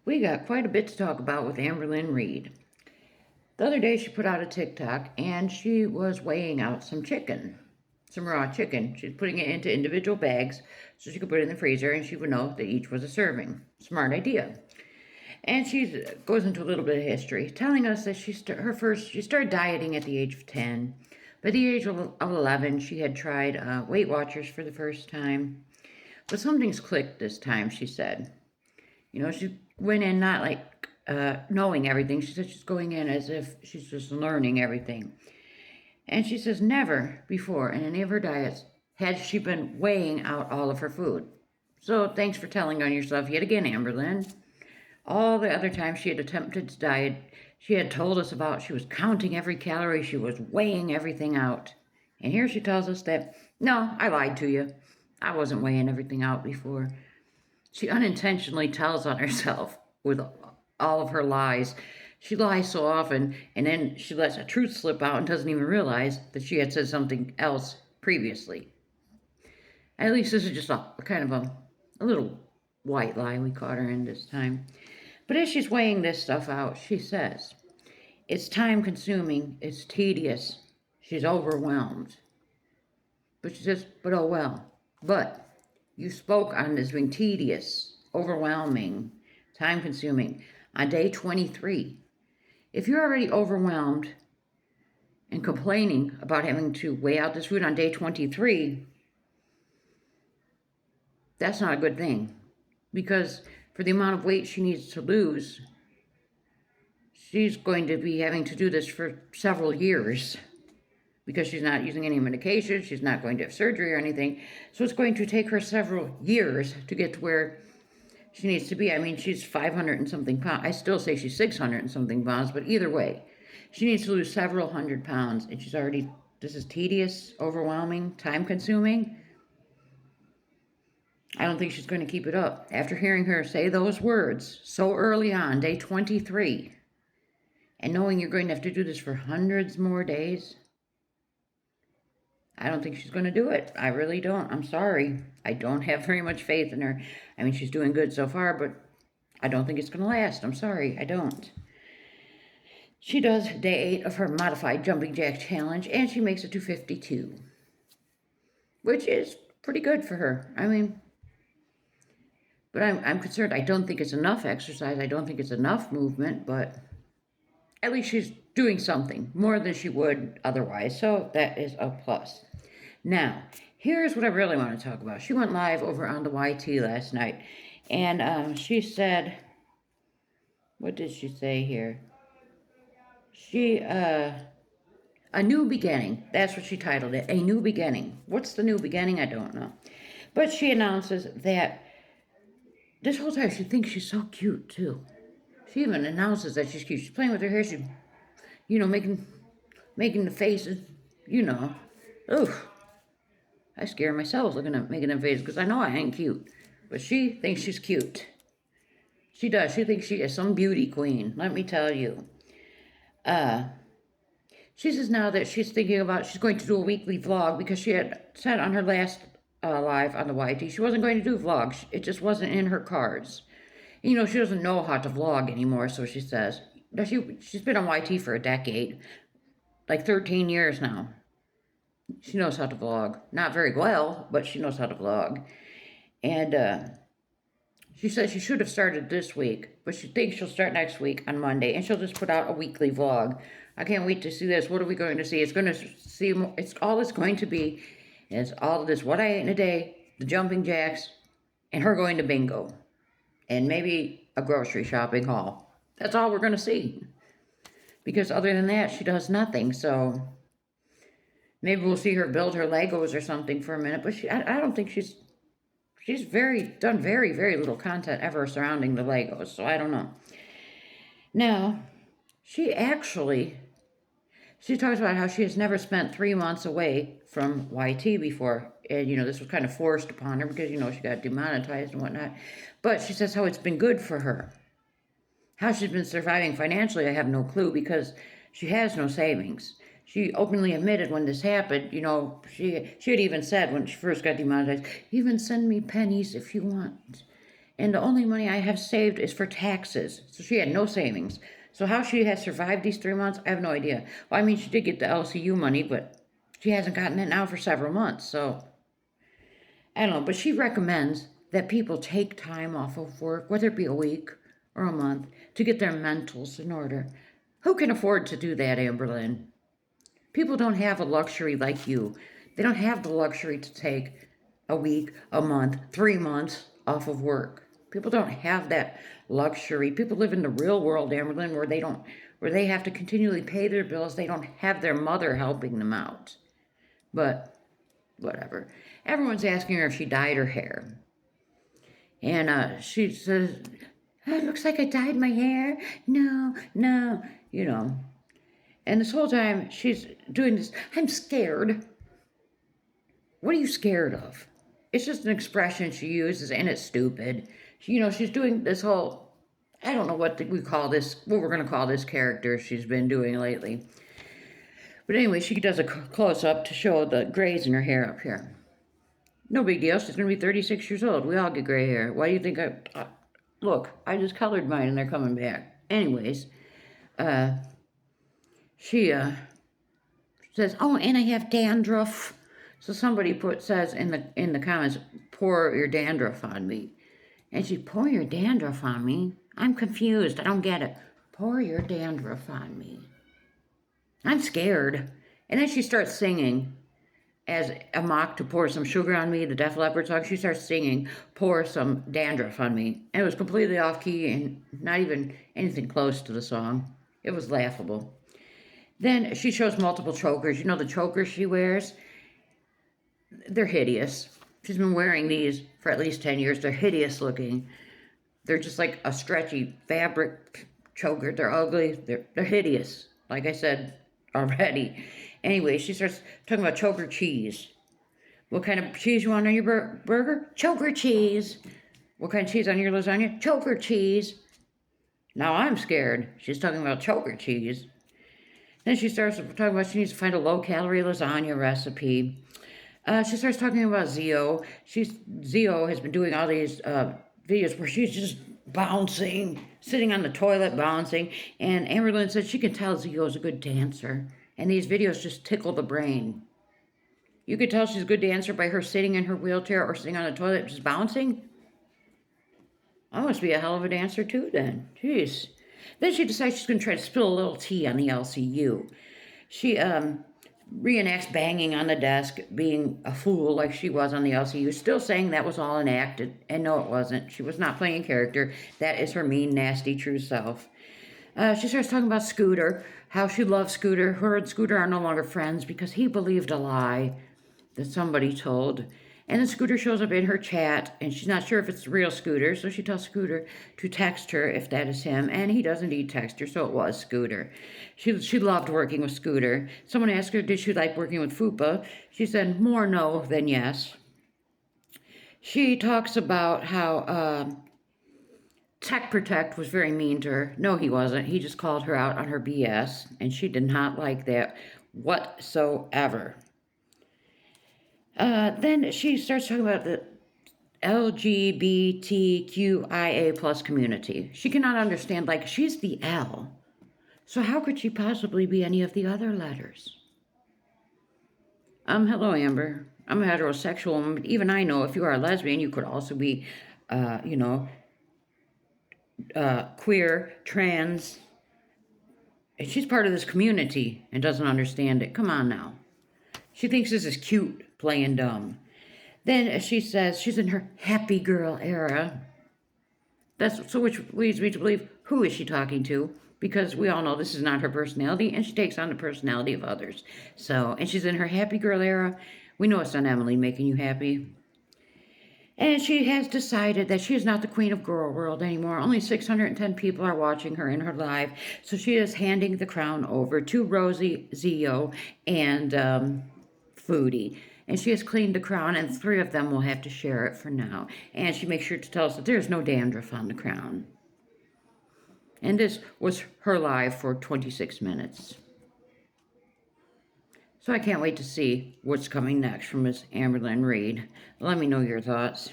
We got quite a bit to talk about with Amberlynn Reid. The other day she put out a TikTok and she was weighing out some chicken, some raw chicken. She's putting it into individual bags so she could put it in the freezer and she would know that each was a serving. Smart idea. And she goes into a little bit of history, telling us that she started dieting at the age of 10. By the age of 11, she had tried Weight Watchers for the first time. But something's clicked this time, she said. She went in not like knowing everything. She said she's going in as if she's just learning everything. And she says never before in any of her diets had she been weighing out all of her food. So thanks for telling on yourself yet again, Amberlynn. All the other times she had attempted to diet, she had told us about she was counting every calorie, she was weighing everything out. And here she tells us that, no, I lied to you. I wasn't weighing everything out before. She unintentionally tells on herself with all of her lies. She lies so often, and then she lets a truth slip out and doesn't even realize that she had said something else previously. At least this is just a kind of a little white lie we caught her in this time. But as she's weighing this stuff out, she says, it's time consuming, it's tedious, she's overwhelmed. But she says, but oh well. But you spoke on this being tedious, overwhelming, time consuming on day 23. If you're already overwhelmed and complaining about having to weigh out this food on day 23, that's not a good thing. Because for the amount of weight she needs to lose, she's going to be having to do this for several years because she's not using any medication, she's not going to have surgery or anything. So it's going to take her several years to get to where she needs to be. I mean, she's 500 and something pounds. I still say she's 600 and something pounds, but either way, she needs to lose several hundred pounds, and she's already, this is tedious, overwhelming, time consuming. I don't think she's going to keep it up. After hearing her say those words so early on, day 23, and knowing you're going to have to do this for hundreds more days, I don't think she's going to do it. I really don't. I'm sorry. I don't have very much faith in her. I mean, she's doing good so far, but I don't think it's going to last. I'm sorry. I don't. She does day 8 of her modified jumping jack challenge, and she makes it to 52, which is pretty good for her. I mean, but I'm concerned. I don't think it's enough exercise. I don't think it's enough movement, but at least she's doing something more than she would otherwise. So that is a plus. Now, here's what I really want to talk about. She went live over on the YT last night, and she said, what did she say here? A new beginning. That's what she titled it, A New Beginning. What's the new beginning? I don't know. But she announces that this whole time she thinks she's so cute, too. She even announces that she's cute. She's playing with her hair. She's, making the faces, Oof. I scare myself looking at making them faces because I know I ain't cute. But she thinks she's cute. She does. She thinks she is some beauty queen. Let me tell you. She says now that she's thinking about, she's going to do a weekly vlog because she had said on her last live on the YT, she wasn't going to do vlogs. It just wasn't in her cards. She doesn't know how to vlog anymore, so she says. She's been on YT for a decade, like 13 years now. She knows how to vlog. Not very well, but she knows how to vlog. And she says she should have started this week, but she thinks she'll start next week on Monday, and she'll just put out a weekly vlog. I can't wait to see this. What are we going to see? It's going to see, it's all it's going to be. It's all this, what I ate in a day, the jumping jacks, and her going to bingo. And maybe a grocery shopping haul. That's all we're going to see. Because other than that, she does nothing. So maybe we'll see her build her Legos or something for a minute. But I don't think she's done very, very little content ever surrounding the Legos. So I don't know. Now, she talks about how she has never spent 3 months away from YT before. And, this was kind of forced upon her because, she got demonetized and whatnot. But she says how it's been good for her. How she's been surviving financially, I have no clue because she has no savings. She openly admitted when this happened, she had even said when she first got demonetized, even send me pennies if you want. and the only money I have saved is for taxes. So she had no savings. So how she has survived these 3 months, I have no idea. Well, I mean, she did get the LCU money, but she hasn't gotten it now for several months. So I don't know, but she recommends that people take time off of work, whether it be a week or a month, to get their mentals in order. Who can afford to do that, Amberlynn? People don't have a luxury like you. They don't have the luxury to take a week, a month, 3 months off of work. People don't have that luxury. People live in the real world, Amberlynn, where they have to continually pay their bills. They don't have their mother helping them out. But whatever. Everyone's asking her if she dyed her hair. And she says, "Oh, it looks like I dyed my hair. No, no, you know." And this whole time she's doing this, "I'm scared." What are you scared of? It's just an expression she uses, and it's stupid. She's doing this whole, I don't know what we're going to call this character she's been doing lately. But anyway, she does a close-up to show the grays in her hair up here. No big deal. She's going to be 36 years old. We all get gray hair. Why do you think look, I just colored mine, and they're coming back. Anyways, she says, "Oh, and I have dandruff." So somebody says in the comments, "Pour your dandruff on me." And she, "Pour your dandruff on me? I'm confused. I don't get it. Pour your dandruff on me. I'm scared." And then she starts singing as a mock to "Pour Some Sugar on Me," the Def Leppard song. She starts singing "Pour Some Dandruff on Me." And it was completely off key and not even anything close to the song. It was laughable. Then she shows multiple chokers. You know the chokers she wears? They're hideous. She's been wearing these for at least 10 years. They're hideous looking. They're just like a stretchy fabric choker. They're ugly. They're hideous. Like I said already. Anyway, she starts talking about choker cheese. What kind of cheese you want on your burger? Choker cheese. What kind of cheese on your lasagna? Choker cheese. Now I'm scared. She's talking about choker cheese. Then she starts talking about she needs to find a low-calorie lasagna recipe. She starts talking about Zio. Zio has been doing all these videos where she's just bouncing, sitting on the toilet bouncing. And Amberlynn said she can tell Zio's a good dancer. And these videos just tickle the brain. You could tell she's a good dancer by her sitting in her wheelchair or sitting on the toilet just bouncing. I must be a hell of a dancer too then. Jeez. Then she decides she's going to try to spill a little tea on the LCU. She reenacts banging on the desk, being a fool like she was on the LCU, still saying that was all enacted. And no, it wasn't. She was not playing a character. That is her mean, nasty, true self. She starts talking about Scooter, how she loves Scooter. Her and Scooter are no longer friends because he believed a lie that somebody told. And then Scooter shows up in her chat, and she's not sure if it's the real Scooter, so she tells Scooter to text her if that is him, and he does indeed text her, so it was Scooter. She loved working with Scooter. Someone asked her, did she like working with Fupa? She said, more no than yes. She talks about how Tech Protect was very mean to her. No, he wasn't. He just called her out on her BS, and she did not like that whatsoever. Then she starts talking about the LGBTQIA plus community. She cannot understand, like, she's the L. So how could she possibly be any of the other letters? Hello, Amber. I'm a heterosexual woman, but even I know if you are a lesbian, you could also be, queer, trans. And she's part of this community and doesn't understand it. Come on now. She thinks this is cute, playing dumb. Then she says she's in her happy girl era. Which leads me to believe, who is she talking to? Because we all know this is not her personality, and she takes on the personality of others. And she's in her happy girl era. We know it's not Emily making you happy. And she has decided that she is not the queen of Gorl World anymore. Only 610 people are watching her in her live. So she is handing the crown over to Rosie, Zio, and Foodie. And she has cleaned the crown, and 3 of them will have to share it for now. And she makes sure to tell us that there's no dandruff on the crown. And this was her live for 26 minutes. So I can't wait to see what's coming next from Miss Amberlynn Reid. Let me know your thoughts.